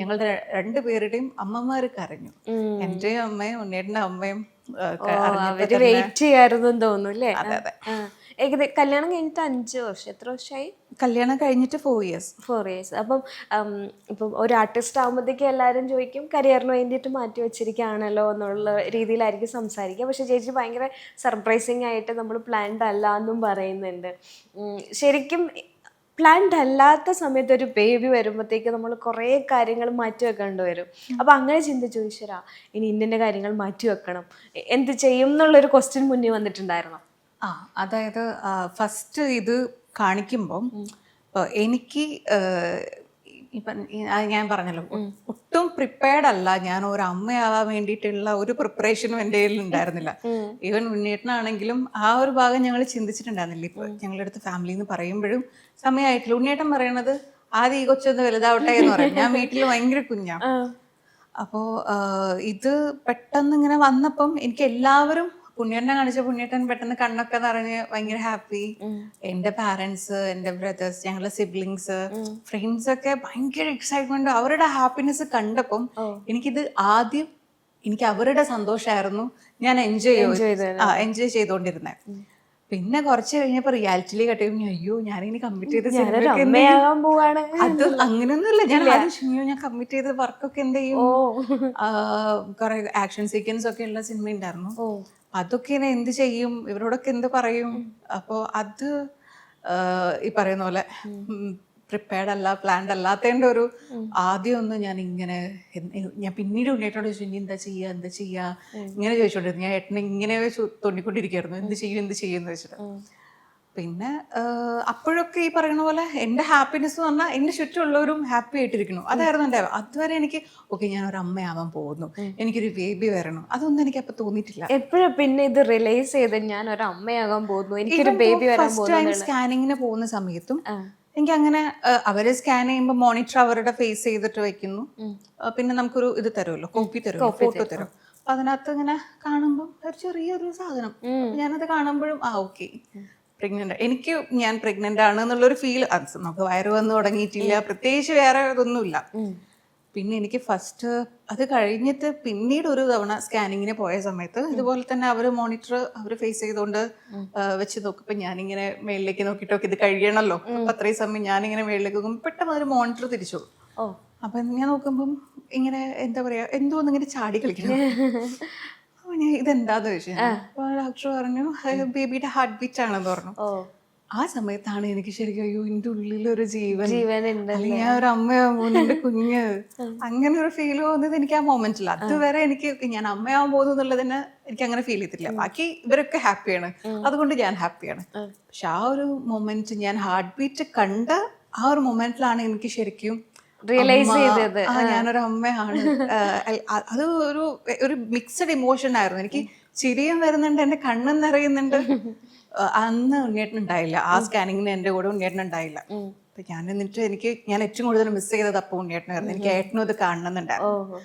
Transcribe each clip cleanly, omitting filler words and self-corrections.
ഞങ്ങളുടെ രണ്ടുപേരുടെയും അമ്മമാര് കരഞ്ഞു. എന്റെ അമ്മയും ഉണ്ണിയേട്ടന്റെ അമ്മയും അവര് വെയിറ്റ് ചെയ്യായിരുന്നു തോന്നുന്നു അല്ലേ? അതെ അതെ. കല്യാണം കഴിഞ്ഞിട്ട് 5 വർഷം, എത്ര വർഷമായി? കല്യാണം കഴിഞ്ഞിട്ട് 4 years. 4 years. അപ്പം ഇപ്പം ഒരു ആർട്ടിസ്റ്റ് ആകുമ്പോഴത്തേക്ക് എല്ലാവരും ചോദിക്കും കരിയറിന് വേണ്ടിയിട്ട് മാറ്റി വെച്ചിരിക്കുകയാണല്ലോ എന്നുള്ള രീതിയിലായിരിക്കും സംസാരിക്കുക. പക്ഷെ ചേച്ചി ഭയങ്കര സർപ്രൈസിങ് ആയിട്ട് നമ്മൾ പ്ലാൻഡ് അല്ല എന്നും പറയുന്നുണ്ട്. ശരിക്കും പ്ലാൻഡ് അല്ലാത്ത സമയത്ത് ഒരു ബേബി വരുമ്പോഴത്തേക്ക് നമ്മൾ കുറേ കാര്യങ്ങൾ മാറ്റി വെക്കേണ്ടി വരും. അപ്പം അങ്ങനെ ചിന്തിച്ചു, ഈശ്വരാ ഇനി ഇന്ന കാര്യങ്ങൾ മാറ്റി വെക്കണം, എന്ത് ചെയ്യും എന്നുള്ളൊരു ക്വസ്റ്റ്യൻ മുന്നിൽ വന്നിട്ടുണ്ടായിരുന്നു. അതായത് ഫസ്റ്റ് ഇത് കാണിക്കുമ്പം എനിക്ക് ഇപ്പം ഞാൻ പറഞ്ഞല്ലോ, ഒട്ടും പ്രിപ്പയർഡ് അല്ല ഞാൻ ഒരു അമ്മയാവാൻ വേണ്ടിയിട്ടുള്ള ഒരു പ്രിപ്പറേഷനും എൻ്റെ കയ്യിൽ ഉണ്ടായിരുന്നില്ല. ഈവൻ ഉണ്ണിയേട്ടനാണെങ്കിലും ആ ഒരു ഭാഗം ഞങ്ങൾ ചിന്തിച്ചിട്ടുണ്ടായിരുന്നില്ല. ഇപ്പൊ ഞങ്ങളുടെ അടുത്ത് ഫാമിലി എന്ന് പറയുമ്പോഴും സമയമായിട്ടില്ല. ഉണ്ണിയേട്ടൻ പറയണത് ആദ്യം ഈ കൊച്ചൊന്ന് വലുതാവട്ടെ എന്ന് പറയും. ഞാൻ വീട്ടിൽ ഭയങ്കര കുഞ്ഞാ. അപ്പോ ഇത് പെട്ടെന്ന് ഇങ്ങനെ വന്നപ്പം എനിക്ക് എല്ലാവരും പുണ്യേട്ടനെ കാണിച്ച പുണ്യേട്ടൻ പെട്ടെന്ന് കണ്ണൊക്കെ നിറഞ്ഞ് ഭയങ്കര ഹാപ്പി. എന്റെ പാരന്റ്സ്, എന്റെ ബ്രദേഴ്സ്, ഞങ്ങളുടെ സിബ്ലിങ്സ്, ഫ്രണ്ട്സ് ഒക്കെ ഭയങ്കര എക്സൈറ്റ്മെന്റ്. അവരുടെ ഹാപ്പിനെസ് കണ്ടപ്പം എനിക്കിത് ആദ്യം എനിക്ക് അവരുടെ സന്തോഷമായിരുന്നു ഞാൻ എൻജോയ് ചെയ്തോണ്ടിരുന്നത്. പിന്നെ കുറച്ച് കഴിഞ്ഞപ്പോ റിയാലിറ്റിയിലേക്ക് കട്ടിയപ്പോ അയ്യോ ഞാനിനി കമ്മിറ്റ് ചെയ്ത് അത് അങ്ങനെയൊന്നുമില്ല. ഞാൻ കമ്മിറ്റ് ചെയ്ത് വർക്കൊക്കെ എന്ത് ചെയ്യും, കുറെ ആക്ഷൻ സീക്വൻസ് ഒക്കെ ഉള്ള സിനിമ ഉണ്ടായിരുന്നു. അതൊക്കെ എന്ത് ചെയ്യും, ഇവരോടൊക്കെ എന്ത് പറയും. അപ്പോൾ അത് ഈ പറയുന്ന പോലെ പ്രിപ്പയർഡ് അല്ല, പ്ലാൻഡ് അല്ലാത്തതിൻ്റെ ഒരു ആദ്യം ഒന്ന് ഞാൻ ഇങ്ങനെ ഞാൻ പിന്നീട് ഉണ്ണിയേട്ടനോട് ചോദിച്ചു ഇനി എന്താ ചെയ്യാ ഇങ്ങനെ ചോദിച്ചോണ്ടിരുന്നു. ഞാൻ ഏട്ടനെ ഇങ്ങനെ തോന്നിക്കൊണ്ടിരിക്കുകയായിരുന്നു, എന്ത് ചെയ്യും എന്ന് വെച്ചിട്ട്. പിന്നെ അപ്പോഴൊക്കെ ഈ പറയുന്ന പോലെ എൻ്റെ ഹാപ്പിനെസ് എന്ന് പറഞ്ഞാൽ എൻ്റെ ചുറ്റുമുള്ളവരും ഹാപ്പി ആയിട്ടിരിക്കുന്നു. അതായിരുന്നു എൻ്റെ. അതുവരെ എനിക്ക് ഓക്കെ ഞാൻ ഒരു അമ്മയാവാൻ പോകുന്നു, എനിക്കൊരു ബേബി വരണം, അതൊന്നും എനിക്ക് അപ്പൊ തോന്നിയിട്ടില്ല. എപ്പോഴും പിന്നെ ഇത് റിലൈസ് ചെയ്ത് ഞാൻ ഒരു അമ്മയാകാൻ പോകുന്നു, എനിക്കൊരു ബേബി വരാൻ പോകുന്നു. സ്കാനിങ്ങിന് പോകുന്ന സമയത്തും എനിക്ക് അങ്ങനെ അവര് സ്കാൻ ചെയ്യുമ്പോൾ മോണിറ്റർ അവരുടെ ഫേസ് ചെയ്തിട്ട് വെക്കുന്നു. പിന്നെ നമുക്കൊരു ഇത് തരുമല്ലോ, കോപ്പി തരുമല്ലോ, ഫോട്ടോ തരും. അപ്പൊ അതിനകത്ത് ഇങ്ങനെ കാണുമ്പോൾ ഒരു ചെറിയൊരു സാധനം, ഞാനത് കാണുമ്പോഴും ഓക്കെ പ്രഗ്നന്റ്, എനിക്ക് ഞാൻ പ്രഗ്നന്റ് ആണ് എന്നുള്ളൊരു ഫീൽ. നമുക്ക് വയറ് വന്ന് തുടങ്ങിയിട്ടില്ല, പ്രത്യേകിച്ച് വേറെ ഇതൊന്നുമില്ല. പിന്നെ എനിക്ക് ഫസ്റ്റ് അത് കഴിഞ്ഞിട്ട് പിന്നീട് ഒരു തവണ സ്കാനിങ്ങിന് പോയ സമയത്ത് ഇതുപോലെ തന്നെ അവർ മോണിറ്റർ അവർ ഫേസ് ചെയ്തുകൊണ്ട് വെച്ച് നോക്കുമ്പോൾ ഞാനിങ്ങനെ മേളിലേക്ക് നോക്കിയിട്ടൊക്കെ ഇത് കഴിയണമല്ലോ, അപ്പൊ അത്രയും സമയം ഞാനിങ്ങനെ മേളിലേക്ക് നോക്കുമ്പോൾ പെട്ടെന്ന് ഒരു മോണിറ്റർ തിരിച്ചു. അപ്പൊ ഞാൻ നോക്കുമ്പം ഇങ്ങനെ എന്താ പറയാ എന്തോന്ന് ഇങ്ങനെ ചാടി കളിക്കണം. ഇതെന്താന്ന് ചോദിച്ചു. അപ്പൊ ഡോക്ടർ പറഞ്ഞു ബേബിയുടെ ഹാർട്ട് ബീറ്റ് ആണെന്ന് പറഞ്ഞു. ആ സമയത്താണ് എനിക്ക് ശരിക്കും അയ്യോ എന്റെ ഉള്ളിലൊരു ജീവൻ, അല്ലെങ്കിൽ ഞാൻ ഒരു അമ്മയാകുമ്പോ എന്റെ കുഞ്ഞ്, അങ്ങനെ ഒരു ഫീൽ തോന്നുന്നത് എനിക്ക് ആ മൊമെന്റിൽ. അതുവരെ എനിക്ക് ഞാൻ അമ്മയാവാൻ പോകുന്നു എന്നുള്ളതിന് എനിക്ക് അങ്ങനെ ഫീൽ ചെയ്തിട്ടില്ല. ബാക്കി ഇവരൊക്കെ ഹാപ്പിയാണ്, അതുകൊണ്ട് ഞാൻ ഹാപ്പിയാണ്. പക്ഷെ ആ ഒരു മൊമെന്റ് ഞാൻ ഹാർട്ട് ബീറ്റ് കണ്ട ആ ഒരു മൊമെന്റിലാണ് എനിക്ക് ശരിക്കും റിയലൈസ് ചെയ്തത് ഞാനൊരു അമ്മയാണ്. അത് ഒരു മിക്സഡ് ഇമോഷൻ ആയിരുന്നു. എനിക്ക് ചിരിയും വരുന്നുണ്ട്, എന്റെ കണ്ണും നിറയുന്നുണ്ട്. അന്ന് ഉണ്ണിയേട്ടൻ ഉണ്ടായില്ല, ആ സ്കാനിങ്ങിന് എന്റെ കൂടെ ഉണ്ണിയേട്ടൻ ഉണ്ടായില്ല. അപ്പൊ ഞാൻ എന്നിട്ട് ഞാൻ ഏറ്റവും കൂടുതൽ മിസ് ചെയ്തത് അപ്പൊ ഉണ്ണിയേട്ടനായിരുന്നു. എനിക്ക് ഏട്ടനും ഇത് കാണണമെന്നുണ്ടായിരുന്നു.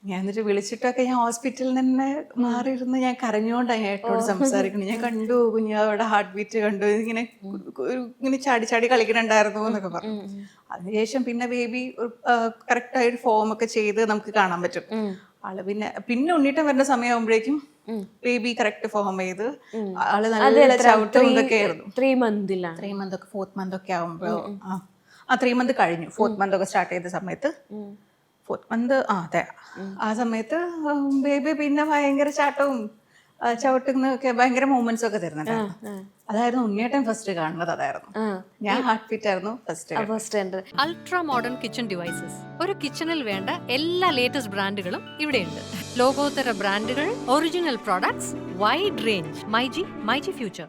ഞാൻ എന്നിട്ട് വിളിച്ചിട്ടൊക്കെ ഞാൻ ഹോസ്പിറ്റലിൽ തന്നെ മാറിയിരുന്ന് ഞാൻ കരഞ്ഞുകൊണ്ടാണ് ഏട്ടനോട് സംസാരിക്കുന്നത്. ഞാൻ കണ്ടു കുഞ്ഞു അവിടെ ഹാർട്ട് ബീറ്റ് കണ്ടു, ഇങ്ങനെ ചാടി കളിക്കണുണ്ടായിരുന്നു എന്നൊക്കെ പറഞ്ഞു. അതിനുശേഷം പിന്നെ ബേബി കറക്റ്റായിട്ട് ഫോം ഒക്കെ ചെയ്ത് നമുക്ക് കാണാൻ പറ്റും ആള്. പിന്നെ ഉണ്ണിയേട്ടൻ വരുന്ന സമയമാകുമ്പോഴേക്കും ബേബി കറക്റ്റ് ഫോം ചെയ്ത് ആള് നല്ല ചവിട്ടും ഇതൊക്കെ ആയിരുന്നു. 3 month ഒക്കെ 4th month ഒക്കെ ആകുമ്പോ 3 month കഴിഞ്ഞു. 4th month ഒക്കെ സ്റ്റാർട്ട് ചെയ്ത സമയത്ത് 4th month അതെ ആ സമയത്ത് ബേബി പിന്നെ ഭയങ്കര ചാട്ടവും ചവിട്ടുന്നൊക്കെ ഭയങ്കര മൂവ്മെന്റ്സ് ഒക്കെ തരുന്നുണ്ടായിരുന്നു. അതായിരുന്നു ഉണ്ണിയേട്ടൻ ഫസ്റ്റ് കാണുന്നത്. അതായിരുന്നു ഞാൻ ഹാർട്ട് ബീറ്റ് ആയിരുന്നു first. Ultra modern kitchen devices, ഒരു കിച്ചണിൽ വേണ്ട എല്ലാ ലേറ്റസ്റ്റ് ബ്രാൻഡുകളും ഇവിടെയുണ്ട്. ലോകോത്തര ബ്രാൻഡുകൾ, original products, wide range. MyG future.